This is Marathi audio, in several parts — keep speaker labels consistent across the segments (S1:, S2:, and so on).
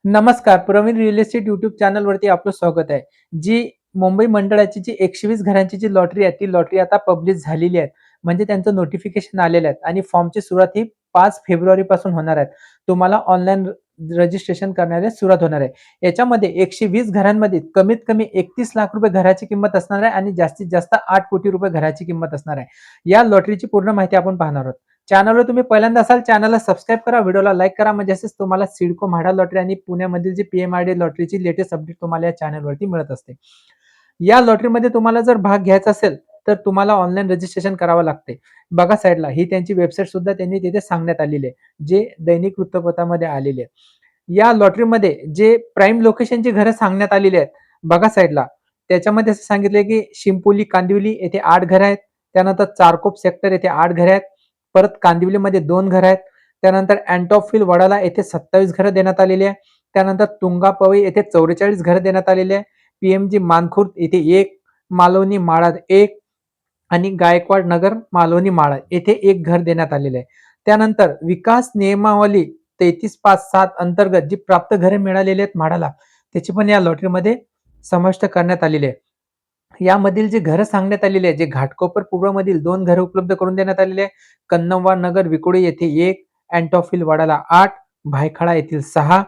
S1: नमस्कार. प्रवीण रिअल इस्टेट यूट्यूब चॅनलवरती आपलं स्वागत आहे. जी मुंबई मंडळाची जी 120 घरांची जी लॉटरी आहे, ती लॉटरी आता पब्लिश झालेली आहे. म्हणजे त्यांचं नोटिफिकेशन आलेलं आहे आणि फॉर्मची सुरुवात ही 5 फेब्रुवारीपासून होणार आहे. तुम्हाला ऑनलाईन रजिस्ट्रेशन करण्याला सुरुवात होणार आहे. याच्यामध्ये 120 घरांमध्ये कमीत कमी 31 लाख रुपये घराची किंमत असणार आहे आणि जास्तीत जास्त 8 कोटी रुपये घराची किंमत असणार आहे. या लॉटरीची पूर्ण माहिती आपण पाहणार आहोत. चॅनलवर तुम्ही पहिल्यांदा असाल, चॅनलला सबस्क्राईब करा, व्हिडिओला लाईक करा, म्हणजे असेच तुम्हाला सिडको म्हाडा लॉटरी आणि पुण्यामधील जी पीएमआरडी लॉटरीची लेटेस्ट अपडेट तुम्हाला या चॅनलवरती मिळत असते. या लॉटरीमध्ये तुम्हाला जर भाग घ्यायचा असेल तर तुम्हाला ऑनलाईन रजिस्ट्रेशन करावं लागते. बघा साईडला ही त्यांची वेबसाईट सुद्धा त्यांनी तिथे सांगण्यात आलेली आहे, जे दैनिक वृत्तपत्रामध्ये आलेली आहे. या लॉटरीमध्ये जे प्राईम लोकेशनची घरं सांगण्यात आलेली आहेत, बघा साईडला त्याच्यामध्ये असं सांगितलंय की शिंपोली कांदिवली येथे 8 घरं आहेत. त्यानंतर चारकोप सेक्टर येथे 8 घरं आहेत. परत कांदिवलीमध्ये 2 घरं आहेत. त्यानंतर अँटॉफिल वडाला येथे 27 घरं देण्यात आलेली आहे. त्यानंतर तुंगापवई येथे 44 घरं देण्यात आलेली आहे. पीएमजी मानखुर्द येथे 1, मालवणी माळा 1 आणि गायकवाड नगर मालवणी माळा येथे 1 घर देण्यात आलेले आहे. त्यानंतर विकास नियमावली 33.5.7 अंतर्गत जी प्राप्त घरे मिळालेली आहेत म्हाडाला, त्याची पण या लॉटरीमध्ये समाविष्ट करण्यात आलेली आहे. यामधील जे घरं सांगण्यात आलेली आहे, जे घाटकोपर पूर्वमधील 2 घरं उपलब्ध करून देण्यात आलेली आहे. कन्नमवाड नगर विकोडी येथे 1, अँटॉफिल वडाला 8, भायखळा येथील 6,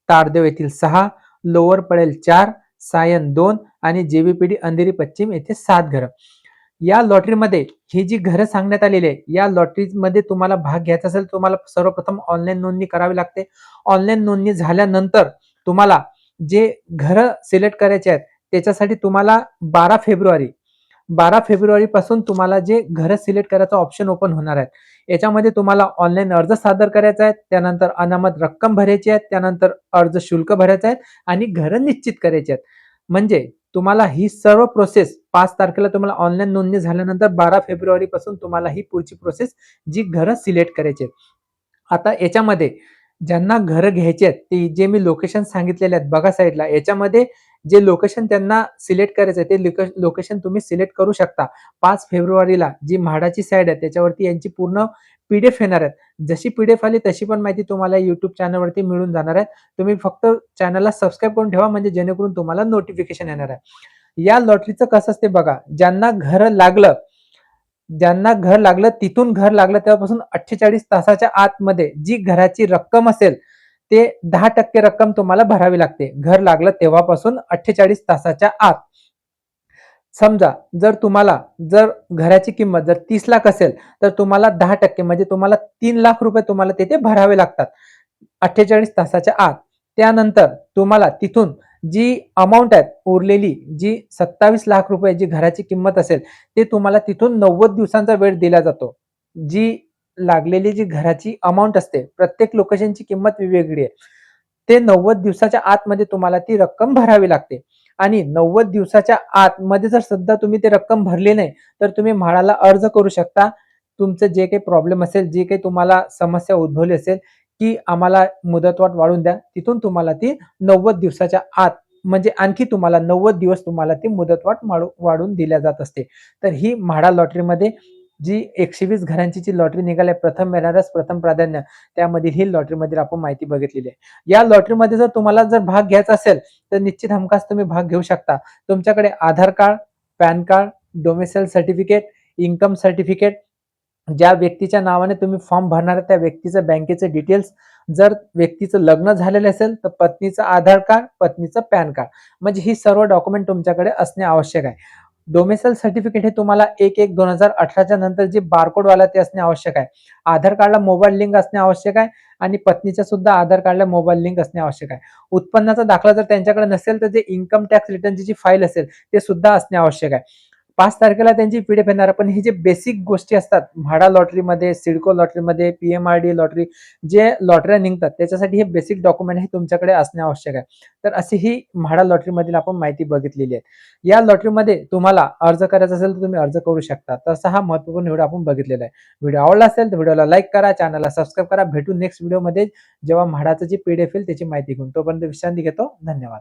S1: तारदेव येथील 6, लोअर पडेल 4, सायन 2 आणि जेबीपीडी अंधेरी पश्चिम येथे 7 घरं. या लॉटरीमध्ये ही जी घरं सांगण्यात आलेली आहे, या लॉटरीमध्ये तुम्हाला भाग घ्यायचा असेल, तुम्हाला सर्वप्रथम ऑनलाईन नोंदणी करावी लागते. ऑनलाईन नोंदणी झाल्यानंतर तुम्हाला जे घरं सिलेक्ट करायचे आहेत, त्याच्यासाठी तुम्हाला 12 फेब्रुवारी पासून तुम्हाला जे घरं सिलेक्ट करायचं ऑप्शन ओपन होणार आहे. याच्यामध्ये तुम्हाला ऑनलाईन अर्ज सादर करायचा आहे, त्यानंतर अनामत रक्कम भरायची आहे, त्यानंतर अर्ज शुल्क भरायचं आहे आणि घरं निश्चित करायची आहेत. म्हणजे तुम्हाला ही सर्व प्रोसेस 5 तारखेला तुम्हाला ऑनलाईन नोंदणी झाल्यानंतर 12 फेब्रुवारी पासून तुम्हाला ही पुढची प्रोसेस जी घरं सिलेक्ट करायची आहेत. आता याच्यामध्ये ज्यांना घरं घ्यायची आहेत, ते जे मी लोकेशन सांगितलेले आहेत बघा साईडला, याच्यामध्ये जे लोकेशन त्यांना सिलेक्ट करायचं आहे, ते लोकेशन तुम्ही सिलेक्ट करू शकता. 5 फेब्रुवारीला जी म्हाडाची साईड आहे, त्याच्यावरती यांची पूर्ण पीडीएफ येणार आहेत. जशी पीडीएफ आली तशी पण माहिती तुम्हाला YouTube चॅनलवरती मिळून जाणार आहे. तुम्ही फक्त चॅनलला सबस्क्राईब करून ठेवा, म्हणजे जेणेकरून तुम्हाला नोटिफिकेशन येणार आहे. या लॉटरीचं कसं असते बघा, ज्यांना घर लागलं तिथून घर लागलं तेव्हापासून 48 तासाच्या आतमध्ये जी घराची रक्कम असेल, ते 10% रक्कम तुम्हाला भरावी लागते. घर लागलं तेव्हापासून 48 तासाच्या आत. समजा जर घराची किंमत जर 30 लाख असेल, तर तुम्हाला 10% म्हणजे तुम्हाला 3 लाख रुपये तुम्हाला तिथे भरावे लागतात 48 तासाच्या आत. त्यानंतर तुम्हाला तिथून जी अमाउंट आहे उरलेली, जी 27 लाख रुपये जी घराची किंमत असेल, ते तुम्हाला तिथून 90 दिवसांचा वेळ दिला जातो. जी लागलेली जी घराची अमाउंट असते, प्रत्येक लोकेशनची किंमत वेगवेगळी आहे. ते 90 दिवसाच्या आतमध्ये तुम्हाला ती रक्कम भरावी लागते आणि 90 दिवसाच्या आतमध्ये जर सुद्धा तुम्ही ते रक्कम भरली नाही, तर तुम्ही म्हाडाला अर्ज करू शकता. तुमचं जे काही प्रॉब्लेम असेल, जे काही तुम्हाला समस्या उद्भवली असेल, की आम्हाला मुदतवाढ वाढवून द्या. तिथून तुम्हाला ती 90 दिवसाच्या आत म्हणजे आणखी तुम्हाला 90 दिवस तुम्हाला ती मुदतवाढ वाढवून दिल्या जात असते. तर ही म्हाडा लॉटरीमध्ये जी 120 घरांची जी लॉटरी निघाली आहे, प्रथम येणाऱ्यास प्रथम प्राधान्य, त्यामधील ही लॉटरीमधील आपण माहिती बघितलेली आहे. या लॉटरीमध्ये जर तुम्हाला भाग घ्यायचा असेल, तर निश्चित हमखास तुम्ही भाग घेऊ शकता. तुमच्याकडे Aadhaar card, pan card, domicile certificate, income certificate, ज्या व्यक्तीच्या नावाने तुम्ही फॉर्म भरणार आहे त्या व्यक्तीचं बँकेचे डिटेल्स, जर व्यक्तीचं लग्न झालेलं असेल तर पत्नीचं आधार कार्ड, पत्नीचं पॅन कार्ड, म्हणजे ही सर्व डॉक्युमेंट तुमच्याकडे असणे आवश्यक आहे. डोमिसाईल सर्टिफिकेट हे तुम्हाला 1/1/2018च्या नंतर जे बारकोड वाला ते असणे आवश्यक आहे. आधार कार्डला मोबाईल लिंक असणे आवश्यक आहे आणि पत्नीच्या सुद्धा आधार कार्डला मोबाईल लिंक असणे आवश्यक आहे. उत्पन्नाचा दाखला जर त्यांच्याकडे नसेल, तर जे इन्कम टॅक्स रिटर्नची जी फाईल असेल ते सुद्धा असणे आवश्यक आहे. 5 तारखेला त्यांची पीडीएफ येणार, पण हे जे बेसिक गोष्टी असतात म्हाडा लॉटरीमध्ये, सिडको लॉटरीमध्ये, पीएमआरडी लॉटरी, जे लॉटऱ्या निघतात त्याच्यासाठी हे बेसिक डॉक्युमेंट हे तुमच्याकडे असणे आवश्यक आहे. तर अशी ही म्हाडा लॉटरीमधील आपण माहिती बघितलेली आहे. या लॉटरीमध्ये तुम्हाला अर्ज करायचा असेल तर तुम्ही अर्ज करू शकता. तसा हा महत्त्वपूर्ण व्हिडिओ आपण बघितलेला आहे. व्हिडिओ आवडला असेल तर व्हिडिओला लाईक करा, चॅनलला सबस्क्राईब करा. भेटू नेक्स्ट व्हिडिओमध्ये, जेव्हा म्हाडाचं जी पीडीएफ येईल त्याची माहिती घेऊन. तोपर्यंत विश्रांती घेतो. धन्यवाद.